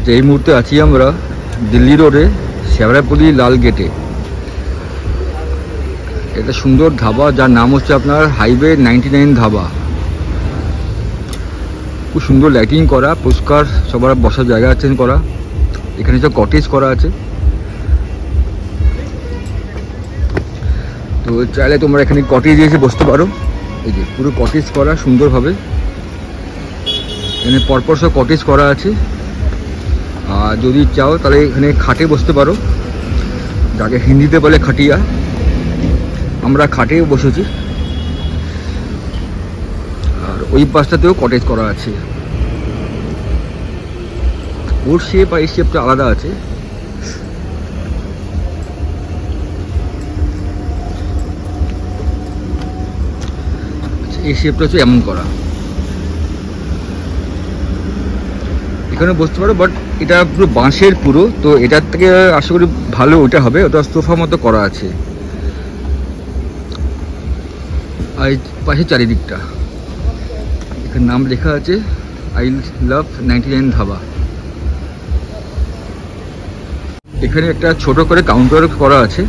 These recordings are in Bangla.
আচ্ছা, এই মুহূর্তে আছি আমরা দিল্লি রোডে শেওড়াফুলি লাল গেটে। এটা সুন্দর ধাবা, যার নাম হচ্ছে আপনার হাইওয়ে 99 ধাবা। খুব সুন্দর লাইটিং করা, পরিষ্কার সবার বসার জায়গা আছে করা। এখানে সব কটেজ করা আছে, তো চাইলে তোমরা এখানে কটেজে এসে বসতে পারো। এই যে পুরো কটেজ করা সুন্দরভাবে, এখানে পরপর সব কটেজ করা আছে। আর যদি চাও তাহলে এখানে খাটে বসতে পারো, যাকে হিন্দিতে বলে খাটিয়া। আমরা খাটে বসেছি। আর ওই পাশটাতেও কটেজ করা আছে। ওর শেপ আর এই শেপটা আলাদা আছে। এই শেপটা হচ্ছে এমন করা। এখানে বসতে পারো, বাট এটা পুরো বাঁশের পুরো, তো এটার থেকে আশা করি ভালো ওটা হবে। ওটা সোফা মতো করা আছে। আর পাশে চারিদিকটা এখানে নাম লেখা আছে আই লাভ 99 ধাবা। এখানে একটা ছোট করে কাউন্টার করা আছে,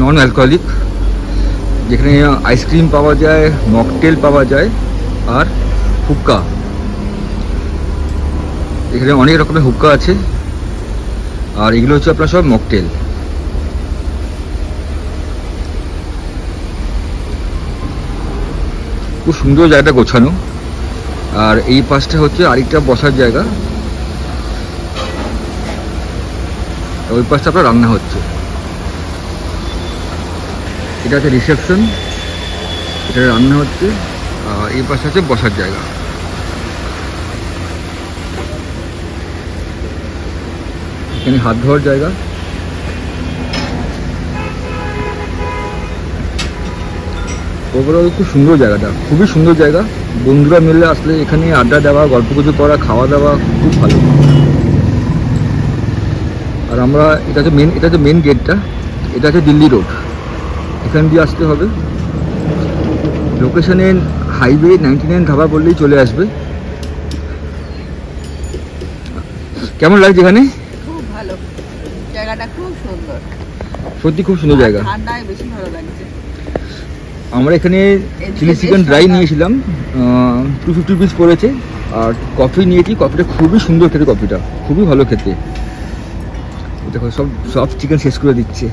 নন অ্যালকোহলিক, যেখানে আইসক্রিম পাওয়া যায়, মকটেল পাওয়া যায়, আর হুক্কা। এখানে অনেক রকমের হুক্কা আছে, আর এগুলো হচ্ছে আপনার সব মকটেল। খুব সুন্দর জায়গাটা গোছানো। আর এই পাশটা হচ্ছে আরেকটা বসার জায়গা, ওই পাশটা আপনার রান্না হচ্ছে। এটা হচ্ছে রিসেপশন, এটা রান্না হচ্ছে। আর এই পাশে হচ্ছে বসার জায়গা। এখানে হাত ধোয়ার জায়গা। ওভারঅল খুব সুন্দর জায়গাটা, খুবই সুন্দর জায়গা। বন্ধুরা মিলে আসলে এখানে আড্ডা দেওয়া, গল্প গুজব করা, খাওয়া দাওয়া খুব ভালো। আর আমরা এটা হচ্ছে মেন গেটটা। এটা হচ্ছে দিল্লি রোড, এখান দিয়ে আসতে হবে। লোকেশনে হাইওয়ে 99 ধাবা বললেই চলে আসবে। কেমন লাগছে এখানে? খুব ভালো, জায়গাটা খুব সুন্দর, সত্যি খুব সুন্দর জায়গা। ঠান্ডায় বেশি ভালো লাগছে। আমরা এখানে চিলি চিকেন ড্রাই নিয়েছিলাম, 250 পিস পড়েছে। আর কফি নিয়েছি, কফিটা খুবই সুন্দর খেতে, কফিটা খুবই ভালো খেতে। দেখো সব চিকেন শেষ করে দিচ্ছে।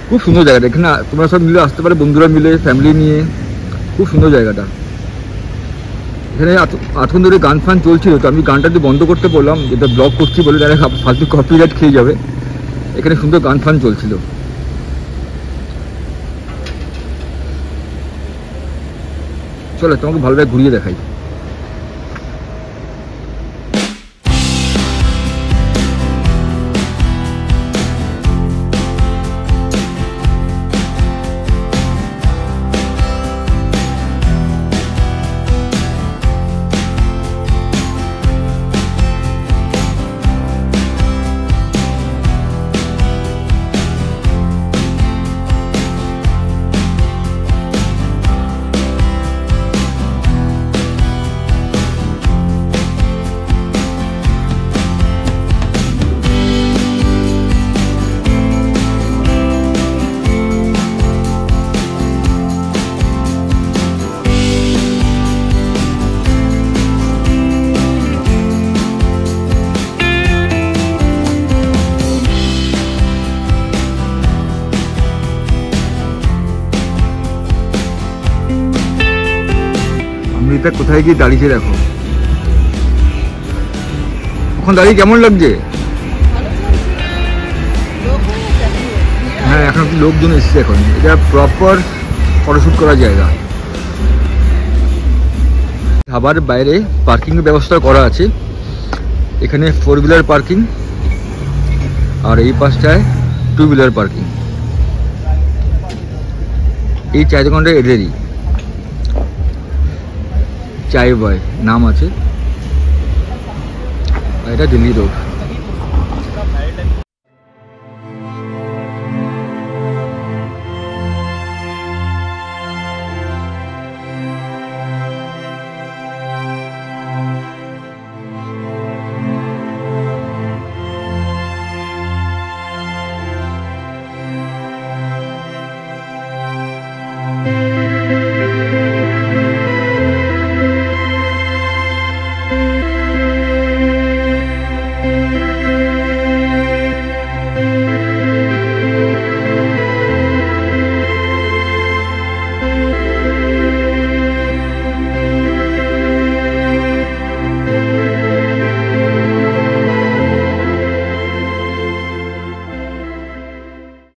খুব সুন্দর জায়গাটা। এখানে তোমরা সব মিলে আসতে পারো, বন্ধুরা মিলে, ফ্যামিলি নিয়ে। খুব সুন্দর জায়গাটা। এখানে এতক্ষণ ধরে গান ফান চলছিল, তো আমি গানটা দিয়ে বন্ধ করতে বললাম, যেটা ব্লগ করছি বলে তারা ফালতু কপিরাইট খেয়ে যাবে। এখানে সুন্দর গান ফান চলছিল। চলো তোমাকে ভালোভাবে ঘুরিয়ে দেখাই। এটা কোথায় গিয়ে দাঁড়িয়েছে দেখো। ওখানে দাঁড়িয়ে কেমন লাগছে? হ্যাঁ, এখন লোকজন এসছে। এখন এটা প্রপার ফটোশুট করার জায়গা। ধাবার বাইরে পার্কিং এর ব্যবস্থা করা আছে। এখানে 4 হুইলার পার্কিং, আর এই পাশটায় 2 হুইলার পার্কিং। এই চায়ের দোকানটা এদেরই, চায় বয় নাম আছে। এটা দিল্লি রোড।